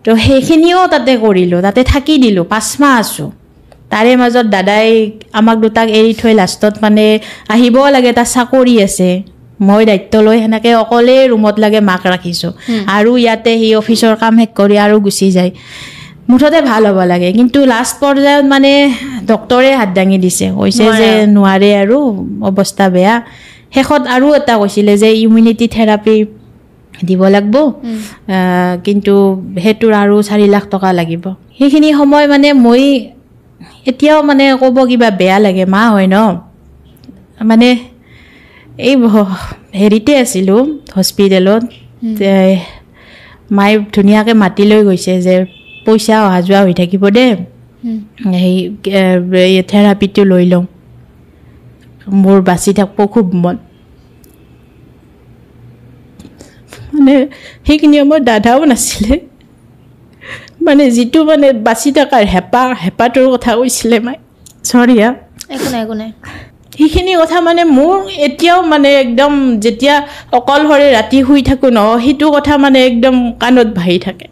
তো সেইখিনিও তাতে কৰিলোঁ, তাতে থাকি দিলোঁ, 5 মাহ আছোঁ। তাৰে মাজত দাদাই আমাক দুটাক এৰি থৈ লাষ্টত মানে আহিব লাগে, তাৰ চাকৰি আছে, মই দায়িত্ব লৈ সেনেকৈ অকলে ৰুমত লাগে মাক ৰাখিছোঁ। আৰু ইয়াতে সি অফিচৰ কাম শেষ কৰি আৰু গুচি যায়। মুঠতে ভাল হ'ব লাগে, কিন্তু লাষ্ট পৰ্যায়ত মানে ডক্তৰে হাত দাঙি দিছে, কৈছে যে নোৱাৰে আৰু অৱস্থা বেয়া। শেষত আৰু এটা কৈছিলে যে ইমিউনিটি থেৰাপি দিব লাগিব, কিন্তু সেইটোৰ আৰু 4 লাখ টকা লাগিব। সেইখিনি সময় মানে মই এতিয়াও মানে ক'ব কিবা বেয়া লাগে, মা হয় ন। মানে এই হেৰিতে আছিলোঁ হস্পিটেলত, মায়ে ধুনীয়াকৈ মাতি লৈ গৈছে যে পইচা অহা যোৱা হৈ থাকিব দেই, সেই থেৰাপিটো লৈ লওঁ, মোৰ বাচি থাকিব খুব মন। মানে সেইখিনি সময়ত দাদাও নাছিলে, মানে যিটো মানে বাচি থকাৰ হেঁপাহটোৰ কথা কৈছিলে মায়ে। চৰি একো নাই। সেইখিনি কথা মানে মোৰ এতিয়াও মানে একদম যেতিয়া অকলশৰে ৰাতি শুই থাকোঁ ন, সেইটো কথা মানে একদম কাণত ভাহি থাকে।